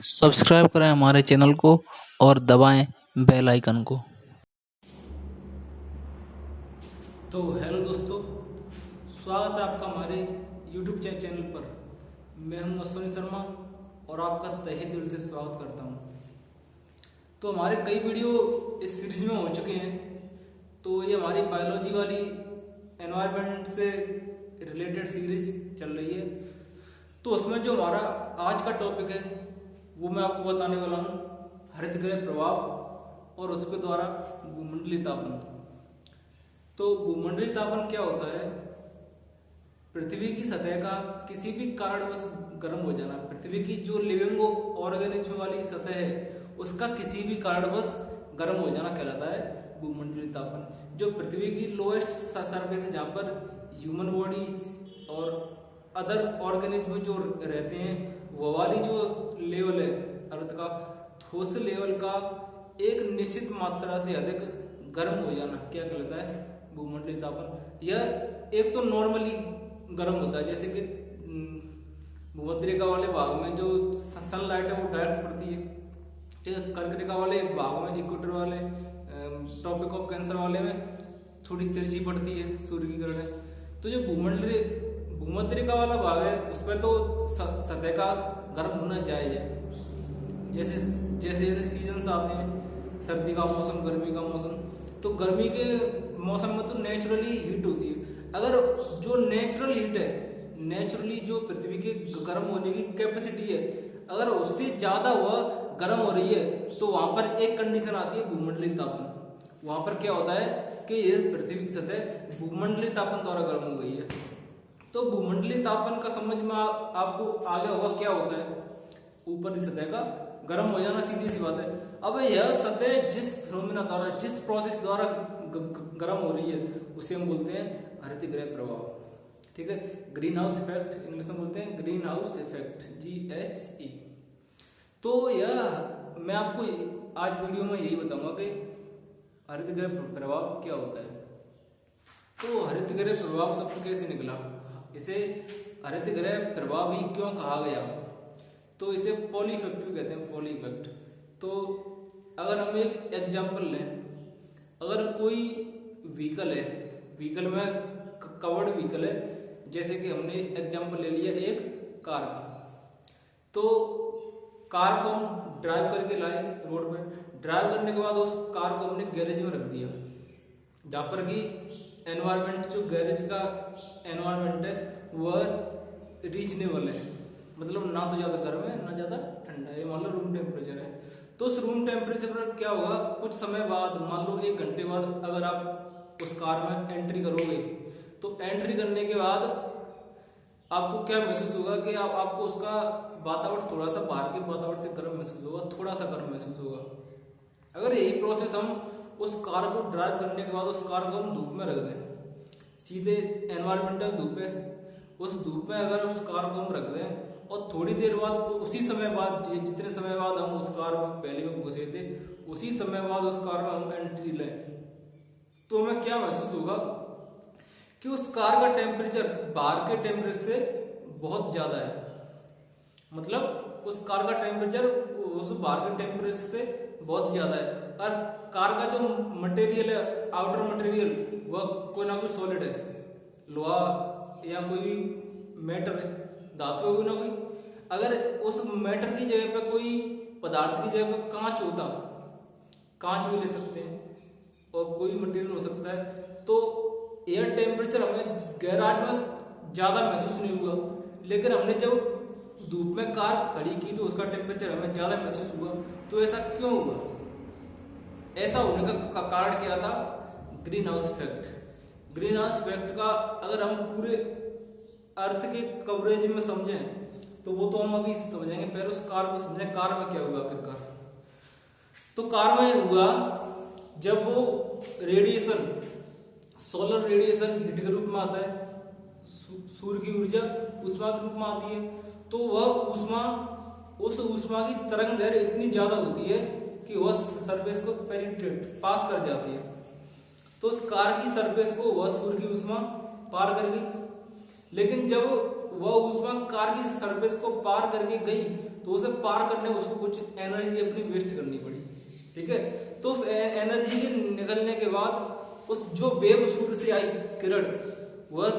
Subscribe करें हमारे channel को और दबाएं बेल आइकन को। तो हेलो दोस्तों, स्वागत है आपका हमारे YouTube चैनल पर। मैं हूं अश्विनी शर्मा और आपका तहे दिल से स्वागत करता हूं। तो हमारे कई वीडियो इस सीरीज में हो चुके हैं। तो ये हमारी बायोलॉजी वाली एनवायरनमेंट से रिलेटेड सीरीज चल रही है। तो उसमें जो हमारा आज का टॉपिक है वो मैं आपको बताने वाला हूँ, हरितगृह प्रभाव और उसके द्वारा भूमंडलीय तापन। तो भूमंडलीय तापन क्या होता है? पृथ्वी की सतह का किसी भी कारणवश गर्म हो जाना। पृथ्वी की जो लिविंग ऑर्गेनिज्म वाली सतह है उसका किसी भी कारणवश गर्म हो जाना कहलाता है भूमंडलीय तापन। जो पृथ्वी की लोएस्ट सरफेस है, जहाँ पर ह्यूमन बॉडीज और अदर ऑर्गेनिज्म जो रहते हैं, वो वाली जो लेवल है अर्थ का, ठोस लेवल का एक निश्चित मात्रा से अधिक गर्म हो जाना क्या कहलाता है? भूमंडलीय तापन। यह एक तो नॉर्मली गर्म होता है, जैसे कि भूमध्यरेखा वाले भाग में जो सनलाइट है वो डायरेक्ट पड़ती है, ठीक है। कर्क रेखा वाले भाग में, इक्वेटर वाले, ट्रॉपिक ऑफ कैंसर वाले में थोड़ी तिरछी पड़ती है सूर्य की किरणें। तो जो भूमध्यरेखा वाला भाग है उसमें तो सतह का गर्म होना जायज है। जैसे जैसे जैसे सीजन्स आते हैं, सर्दी का मौसम, गर्मी का मौसम, तो गर्मी के मौसम में तो नेचुरली हीट होती है। अगर जो नेचुरल हीट है, नेचुरली जो पृथ्वी के गर्म होने की कैपेसिटी है, अगर उससे ज्यादा वह गर्म हो रही है तो वहां पर एक कंडीशन आती है भूमंडलीय तापन। वहां पर क्या होता है कि ये पृथ्वी की सतह भूमंडलीय तापन द्वारा गर्म हो गई है। तो भूमंडलीय तापन का समझ में आपको आ गया होगा क्या होता है। ऊपर की सतह का गर्म हो जाना, सीधी सी बात है। अब यह सतह जिस फिनोमेना द्वारा, जिस प्रोसेस द्वारा गर्म हो रही है उसे हम बोलते हैं हरितगृह प्रभाव, ठीक है। ग्रीन हाउस इफेक्ट, इंग्लिश में बोलते हैं ग्रीन हाउस इफेक्ट, GHE। तो यह मैं आपको आज वीडियो में यही बताऊंगा कि हरितगृह प्रभाव क्या होता है। तो हरितगृह प्रभाव शब्द कैसे निकला, इसे हरितगृह प्रभाव ही क्यों कहा गया? तो इसे पॉली इफेक्ट भी कहते हैं, पॉली इफेक्ट। तो अगर हम एक एग्जांपल लें, अगर कोई व्हीकल है, व्हीकल में कवर्ड व्हीकल है, जैसे कि हमने एग्जांपल ले लिया एक कार का। तो कार को हम ड्राइव करके लाए रोड पे, ड्राइव करने के बाद उस कार को हमने गैरेज में रख दिया, जहां पर कि एनवायरमेंट, जो गैरेज का एनवायरमेंट है वह रीजनेबल है, मतलब ना तो ज्यादा गर्म है ना ज्यादा ठंडा है, मान लो रूम टेम्परेचर है। तो उस रूम टेम्परेचर पर क्या होगा, कुछ समय बाद, मान लो 1 घंटे बाद अगर आप उस कार में एंट्री करोगे, तो एंट्री करने के बाद आपको क्या महसूस होगा कि आपको उसका वातावरण थोड़ा सा बाहर के वातावरण से गर्म महसूस होगा, थोड़ा सा गर्म महसूस होगा। अगर यही प्रोसेस हम उस कार को ड्राइव करने के बाद उस कार को हम धूप में रख दें, सीधे एनवायरमेंटल धूप है, उस धूप में अगर उस कार को हम रख दें और थोड़ी देर बाद, उसी समय बाद, जितने समय बाद हम उस कार में पहले में घुसे थे, उसी समय बाद उस कार में हम एंट्री लें, तो हमें क्या महसूस होगा कि उस कार का टेम्परेचर बाहर के टेम्परेचर से बहुत ज्यादा है। मतलब उस कार का टेम्परेचर उस बाहर के टेम्परेचर से बहुत ज्यादा है। और कार का जो मटेरियल है, आउटर मटेरियल, वह कोई ना कोई सॉलिड है, लोहा या कोई भी मेटल है, धातु होगी ना कोई। अगर उस मेटल की जगह पे कोई पदार्थ की जगह पे कांच होता, कांच भी ले सकते हैं और कोई मटेरियल हो सकता है, तो एयर टेम्परेचर हमें गैराज में ज्यादा महसूस नहीं हुआ, लेकिन हमने जब धूप में कार खड़ी की तो उसका टेम्परेचर हमें ज्यादा महसूस हुआ। तो ऐसा क्यों हुआ? ऐसा होने का कारण क्या था? Green house effect. Green house effect का अगर हम पूरे अर्थ के कवरेज में समझें तो वो तो हम अभी समझेंगे, पहले उस कार को समझें, कार में क्या हुआ आखिरकार। तो कार में हुआ जब वो रेडिएशन, सोलर रेडिएशन हीट के रूप में आता है, सूर्य की ऊर्जा ऊष्मा के रूप में आती है, तो वह ऊष्मा, उस ऊष्मा की तरंग दैर्घ्य इतनी ज्यादा होती है कि वह सरफेस को पेनिट्रेट, पास कर जाती है। तो उस कार की सरफेस को वह सूर्य की ऊष्मा पार कर गई, लेकिन जब वह ऊष्मा कार की सरफेस को पार करके गई तो उसे पार करने में उसको कुछ एनर्जी अपनी वेस्ट करनी पड़ी। ठीक है, तो उस एनर्जी के निकलने के बाद उस जो वेव सूर्य से आई किरण वह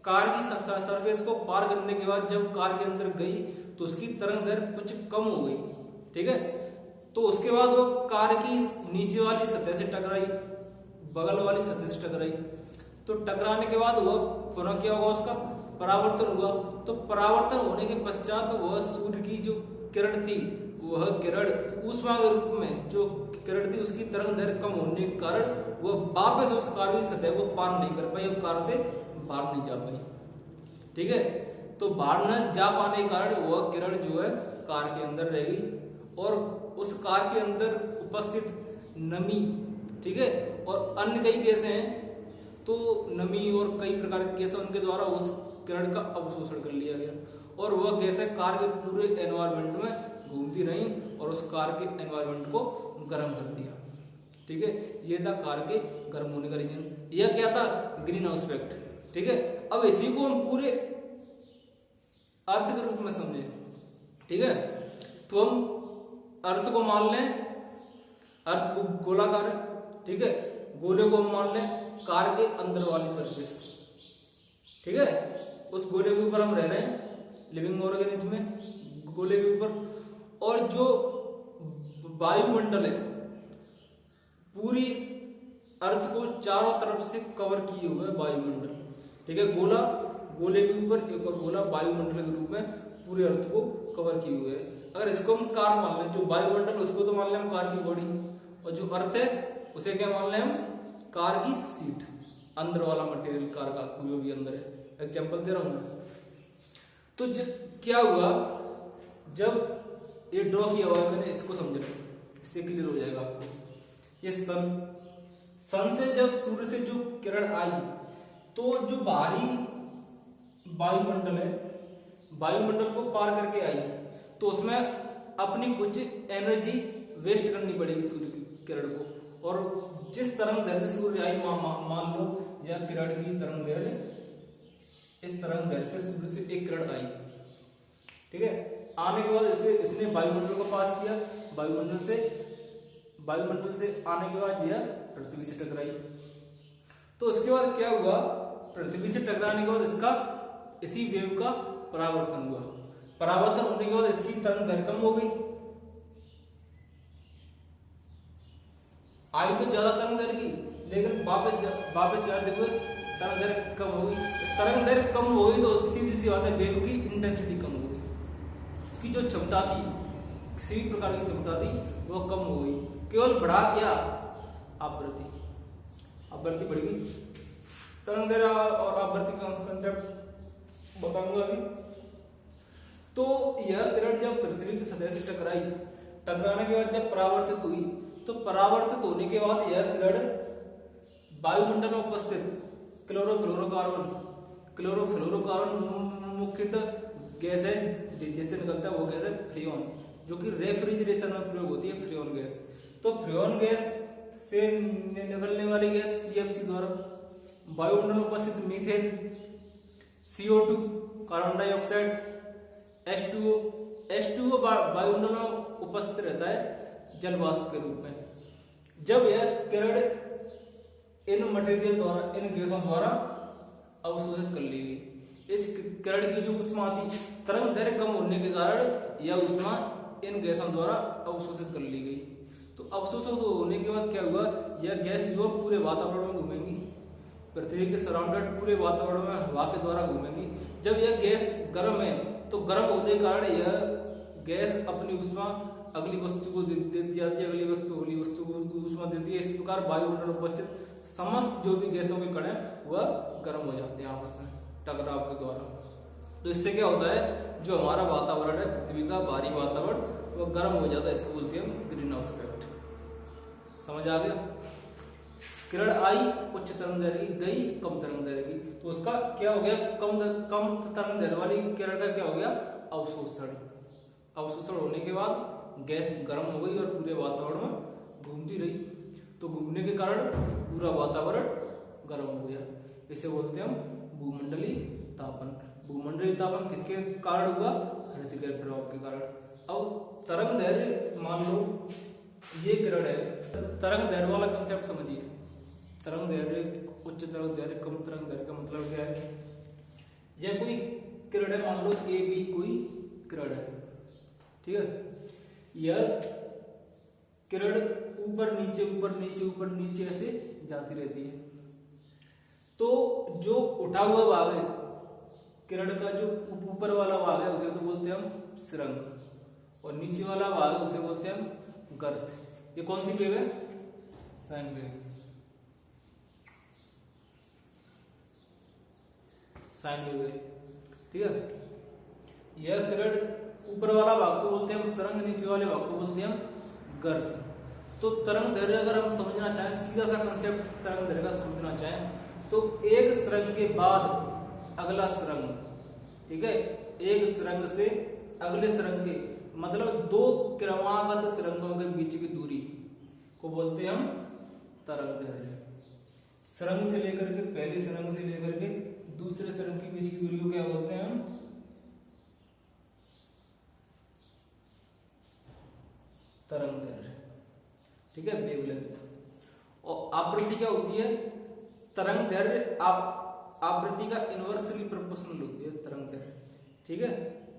कार की सरफेस को पार करने के बाद जब कार के अंदर गई तो उसकी तरंग दैर्घ्य कुछ कम हो गई। ठीक है, तो उसके बाद वो कार की नीचे वाली सतह से टकराई, बगल वाली सतह से टकराई, तो टकराने के बाद वह पुनः क्या होगा, उसका परावर्तन हुआ। तो परावर्तन होने के पश्चात वह सूर्य की जो किरण थी वह किरण ऊष्मा के रूप में जो किरण थी उसकी तरंग दैर्घ्य कम होने के कारण वह वापस उस कार की सतह को पार नहीं कर पाई और कार से बाहर नहीं जा पाई। ठीक है, तो बाहर न जा पाने के कारण वह किरण जो है कार के अंदर रह गई और उस कार के अंदर उपस्थित नमी, ठीक है, और अन्य कई गैसें हैं, तो नमी और कई प्रकार के गैसें उनके द्वारा उस किरण का अवशोषण कर लिया गया और वह गैसें कार के पूरे एनवायरनमेंट में घूमती रहीं और उस कार के एनवायरनमेंट को गर्म कर दिया। ठीक है, यह था कार के गर्म होने का रीजन। यह क्या था, ग्रीन हाउस इफेक्ट। ठीक है, अब इसी को हम पूरे अर्थ के रूप में समझे। ठीक है, तो हम अर्थ को मान लें, अर्थ को गोलाकार है। ठीक है, गोले को हम मान लें कार के अंदर वाली सरफेस। ठीक है, उस गोले के ऊपर हम रह रहे हैं लिविंग ऑर्गेनिज्म में, गोले के ऊपर, और जो वायुमंडल है पूरी अर्थ को चारों तरफ से कवर किए हुए है वायुमंडल। ठीक है, गोला, गोले के ऊपर एक और गोला वायुमंडल के रूप में पूरे अर्थ को कवर किए हुए है। अगर इसको हम कार मान लें, जो वायुमंडल उसको तो मान लें हम कार की बॉडी, और जो अर्थ है उसे क्या मान लें हम, कार की सीट, अंदर वाला मटेरियल कार का जो भी अंदर है। एग्जांपल दे रहा हूं मैं। तो क्या हुआ, जब ये ड्रॉ किया हुआ है मैंने, इसको समझना, इससे क्लियर हो जाएगा आपको। ये सन से जब सूर्य से जो किरण आई तो जो बाहरी वायुमंडल है, वायुमंडल को पार करके आई तो उसमें अपनी कुछ एनर्जी वेस्ट करनी पड़ेगी सूर्य की किरण को, और जिस तरंग दैर्घ्य से सूर्य आई, मान लो यह किरण की तरंग दैर्घ्य, इस तरंग दैर्घ्य से सूर्य से एक किरण आई। ठीक है, आने के बाद इसने वायुमंडल को पास किया, वायुमंडल से आने के बाद यह पृथ्वी से टकराई। तो उसके बाद क्या हुआ, पृथ्वी से टकराने के बाद इसका इसी वेव का परावर्तन हुआ। परावर्तन होने के बाद इसकी तरंग दैर्घ्य कम हो गई, आई तो ज्यादा तरंग दैर्घ्य की, लेकिन वापस जाते हुए तरंग दैर्घ्य कम हो गई। तरंग दैर्घ्य कम हो गई तो सीधी सी बात है, वेव की इंटेंसिटी कम हो गई, उसकी जो क्षमता थी, किसी भी प्रकार की क्षमता थी वो कम हो गई। केवल बढ़ा क्या, आवृत्ति बढ़ गई। तरंग दैर्घ्य और आवृत्ति का कंसेप्ट बताऊंगा अभी। तो यह किरण जब पृथ्वी की सतह से टकराने के बाद जब परावर्तित हुई, तो परावर्तित होने के बाद यह किरण वायुमंडल में उपस्थित क्लोरोफ्लोरोकार्बन मुख्यतः गैस है जिससे निकलता है, वो गैस है फ्रियोन, जो कि रेफ्रिजरेशन में प्रयोग होती है, फ्रियोन गैस। तो फ्रियोन गैस से निकलने वाली गैस सीएफसी द्वारा वायुमंडल में उपस्थित methane, CO2, carbon dioxide, H2O वायुमंडल में उपस्थित रहता है जल वाष्प के रूप में। जब यह किरण इन मटेरियल द्वारा, इन गैसों द्वारा अवशोषित कर ली गई, इस किरण की जो ऊष्मा थी, तरंग दैर्घ्य कम होने के कारण यह ऊष्मा इन गैसों द्वारा अवशोषित कर ली गई। तो अवशोषित होने के बाद क्या हुआ, यह गैस जो पूरे वातावरण में घूमेंगी, पृथ्वी के सराउंडेड पूरे वातावरण में हवा के द्वारा घूमेंगी। जब यह गैस गर्म है तो गर्म होने के कारण यह गैस अपनी ऊष्मा अगली वस्तु को देती जाती है, अगली वस्तु को ऊष्मा देती है। इस प्रकार वायुमंडल में उपस्थित समस्त जो भी गैसों के कण है वह गर्म हो जाते हैं आपस में टकराव के द्वारा। तो इससे क्या होता है, जो हमारा वातावरण है पृथ्वी का बाहरी वातावरण वह गर्म हो जाता है, इसको बोलते हैं हम ग्रीन हाउस इफेक्ट। समझ आ गया? किरण आई उच्च तरंग दैर्घ्य की, गई कम तरंग दैर्घ्य की, तो उसका क्या हो गया, कम तरंग दैर्घ्य वाली किरण का क्या हो गया, अवशोषण होने के बाद गैस गर्म हो गई और पूरे वातावरण में घूमती रही। तो घूमने के कारण पूरा वातावरण गर्म हो गया, इसे बोलते हैं हम भूमंडलीय तापन। भूमंडलीय तापन किसके कारण हुआ? हृदय प्रभाव के कारण। अब तरंग दैर्घ्य मान लो ये किरण है, तरंग दैर्घ्य वाला कंसेप्ट समझिए। तरंग दैर्घ्य, उच्च तरंग दैर्घ्य, कम तरंग दैर्घ्य का मतलब क्या है? यह कोई किरण है, मान लो ए बी कोई किरण है, ठीक है। यह किरण ऊपर नीचे ऊपर नीचे ऊपर नीचे ऐसे जाती रहती है। तो जो उठा हुआ भाग है किरण का, जो ऊपर वाला भाग है उसे तो बोलते हैं हम सुरंग, और नीचे वाला भाग है उसे बोलते हैं हम गर्त। ये कौन सी वेव है? साइन वेव, साइन वेव है, ठीक है। यह किरण ऊपर वाला भाग को बोलते हैं हम सुरंग, नीचे वाले भाग को बोलते हैं हम गर्त। तो तरंग दैर्घ्य अगर हम समझना चाहें, सीधा सा कंसेप्ट तरंग दैर्घ्य का समझना चाहें, तो एक सुरंग के बाद अगला सुरंग, ठीक है, एक सुरंग से अगले सुरंग के, मतलब दो क्रमागत सुरंगों के बीच की दूरी को बोलते हैं हम तरंग दैर्घ्य। सुरंग से लेकर के, पहले सुरंग से लेकर के दूसरे सुरंग के बीच की दूरी को क्या बोलते हैं हम? तरंग दैर्घ्य, ठीक है, वेवलेंथ। और आवृत्ति क्या होती है? तरंग दैर्घ्य आवृत्ति का इनवर्सली प्रोपोर्शनल होती है तरंग दैर्घ्य, ठीक है।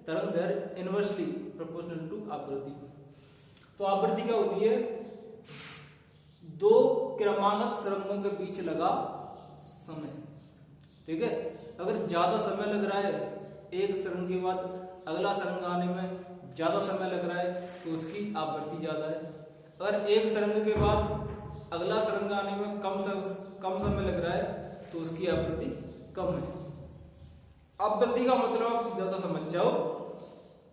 तरंग दैर्घ्य इनवर्सली प्रोपोर्शनल टू आवृत्ति। तो आवृत्ति क्या होती है? दो क्रमागत सुरंगों के बीच लगा समय, ठीक है। अगर ज्यादा समय लग रहा है, एक सुरंग के बाद अगला सुरंग आने में ज्यादा समय लग रहा है, तो उसकी आवृत्ति ज्यादा है। अगर एक सुरंग के बाद अगला सुरंग आने में कम समय लग रहा है, तो उसकी आवृत्ति कम है। आवृत्ति का मतलब आप सीधा सा समझ जाओ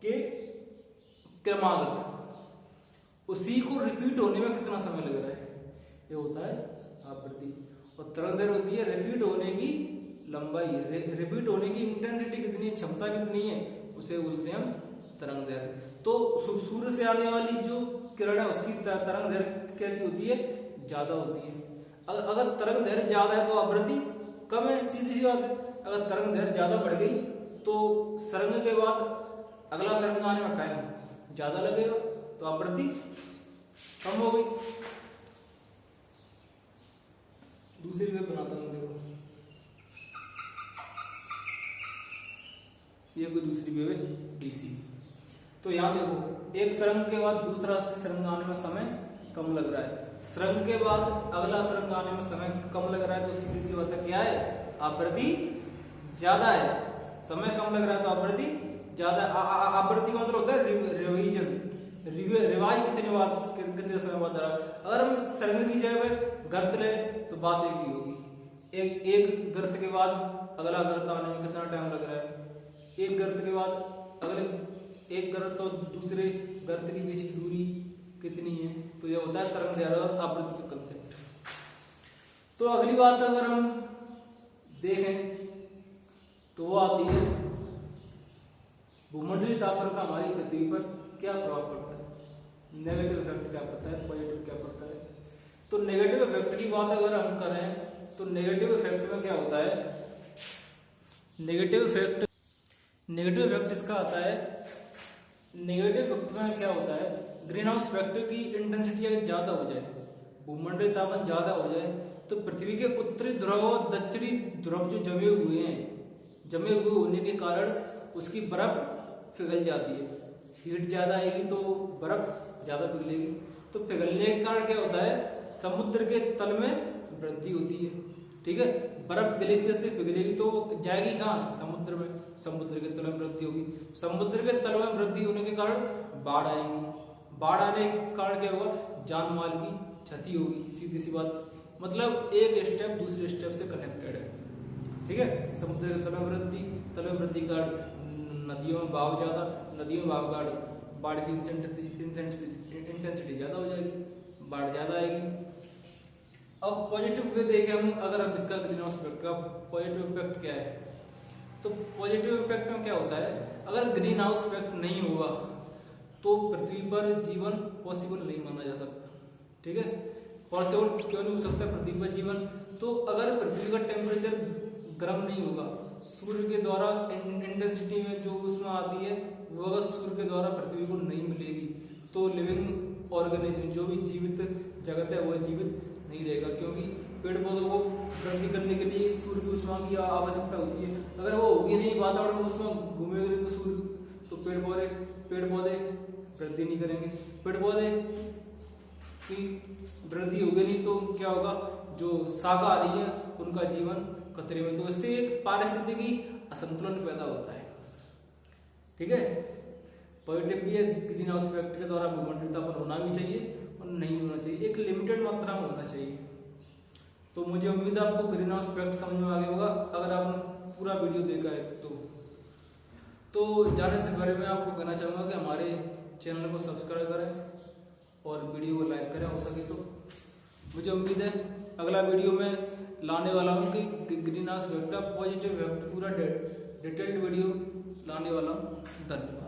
कि क्रमागत, उसी को रिपीट होने में कितना समय लग रहा है, ये होता है आवृत्ति। और तरंग दैर्घ्य होती है रिपीट होने की लंबाई, रिपीट होने की इंटेंसिटी कितनी है, क्षमता कितनी है, उसे बोलते हैं हम तरंग दैर्घ्य। तो सूर्य से आने वाली जो किरण है उसकी तरंग दैर्घ्य कैसी होती है? ज्यादा होती है। अगर तरंग दैर्घ्य ज्यादा है तो आवृत्ति कम है, सीधी सी बात है। अगर तरंग दैर्घ्य ज्यादा बढ़ गई तो सुरंग के बाद अगला सुरंग आने में टाइम ज्यादा लगेगा, तो आवृत्ति कम हो गई। दूसरी वेव बनाता हूं, देखो ये कोई दूसरी वेव है डीसी। तो यहां देखो, एक सुरंग के बाद दूसरा सुरंग आने में समय कम लग रहा है, सुरंग के बाद अगला सुरंग आने में समय कम लग रहा है, तो सीधी सी बात है क्या है? आवृत्ति ज्यादा है। समय कम लग रहा है तो आवृत्ति ज्यादा। आवृत्ति का मतलब होता है रिवीजन, रिवाइज कितने समय बाद। अगर हम सुरंग की जगह पे गर्त ले तो बात एक ही होगी। एक गर्त के बाद अगला गर्त आने में कितना टाइम लग रहा है, एक गर्त के बाद अगले एक गर्त और दूसरे गर्त के बीच की दूरी कितनी है, तो यह होता है तरंग दैर्घ्य और आवृत्ति का कंसेप्ट। तो अगली बात अगर हम देखें तो वो आती है भूमंडलीय तापमान का हमारी पृथ्वी पर क्या प्रभाव पड़ता है। नेगेटिव इफेक्ट क्या पड़ता है, पॉजिटिव क्या पड़ता है। तो नेगेटिव इफेक्ट की बात अगर हम करें तो नेगेटिव इफेक्ट में क्या होता है? नेगेटिव इफेक्ट इसका आता है, नेगेटिव इफेक्ट में क्या होता है? ग्रीन हाउस इफेक्ट की इंटेंसिटी अगर ज्यादा हो जाए, भूमंडलीय तापमान ज्यादा हो जाए, तो पृथ्वी के उत्तरी ध्रुव और दक्षिणी ध्रुव जो जमे हुए होने के कारण उसकी बर्फ पिघल जाती है। हीट ज्यादा आएगी तो बर्फ ज्यादा पिघलेगी, तो पिघलने के कारण क्या होता है? समुद्र के तल में वृद्धि होती है, ठीक है। बर्फ ग्लेशियर से पिघलेगी तो जाएगी कहाँ? समुद्र में, समुद्र के तल में वृद्धि होगी। समुद्र के तल में वृद्धि होने के कारण बाढ़ आएगी, बाढ़ आने के कारण क्या होगा? जान माल की क्षति होगी, सीधी सी बात। मतलब एक स्टेप दूसरे स्टेप से कनेक्टेड है, ठीक है। समुद्र के तल में वृद्धि का नदियों में भाव ज्यादा, नदियों में भाव का बाढ़ की इंटेंसिटी ज्यादा हो जाएगी, बाढ़ ज्यादा आएगी। अब पॉजिटिव वे देखें हम, अगर हम इसका ग्रीन हाउस इफेक्ट का पॉजिटिव इफेक्ट क्या है, तो पॉजिटिव इफेक्ट में क्या होता है? अगर ग्रीन हाउस इफेक्ट नहीं होगा तो पृथ्वी पर जीवन पॉसिबल नहीं माना जा सकता, ठीक है। पॉसिबल क्यों नहीं हो सकता पृथ्वी पर जीवन? तो अगर पृथ्वी का टेम्परेचर गर्म नहीं होगा सूर्य के द्वारा इंटेंसिटी में जो ऊष्मा आती है वो अगर सूर्य के द्वारा पृथ्वी को नहीं मिलेगी तो लिविंग ऑर्गेनिज्म जो भी जीवित जगत है वह जीवित नहीं रहेगा, क्योंकि पेड़ पौधों को वृद्धि करने के लिए सूर्य की ऊष्मा की आवश्यकता होती है। अगर वो होगी नहीं, वातावरण में ऊष्मा घूमेगी नहीं तो सूर्य तो पेड़ पौधे वृद्धि नहीं करेंगे। पेड़ पौधे की वृद्धि होगी नहीं तो क्या होगा, जो शाकाहारी है उनका जीवन खतरे में, तो इससे एक पारिस्थितिकी असंतुलन पैदा होता है। ठीक है, पॉजिटिव भी है, ग्रीन हाउस इफेक्ट के द्वारा भूमंडलीय तापमान होना भी चाहिए और नहीं होना चाहिए, एक लिमिटेड मात्रा में होना चाहिए। तो मुझे उम्मीद है आपको ग्रीन हाउस इफेक्ट समझ में आ गया होगा अगर आपने पूरा वीडियो देखा है तो जाने से पहले मैं आपको कहना चाहूंगा कि हमारे चैनल को सब्सक्राइब करें और वीडियो को लाइक करें हो सके तो। मुझे उम्मीद है अगला वीडियो में लाने वाला हूँ कि ग्रीन हाउस इफेक्ट का पॉजिटिव इफेक्ट पूरा डिटेल्ड वीडियो लाने वाला हूँ। धन्यवाद।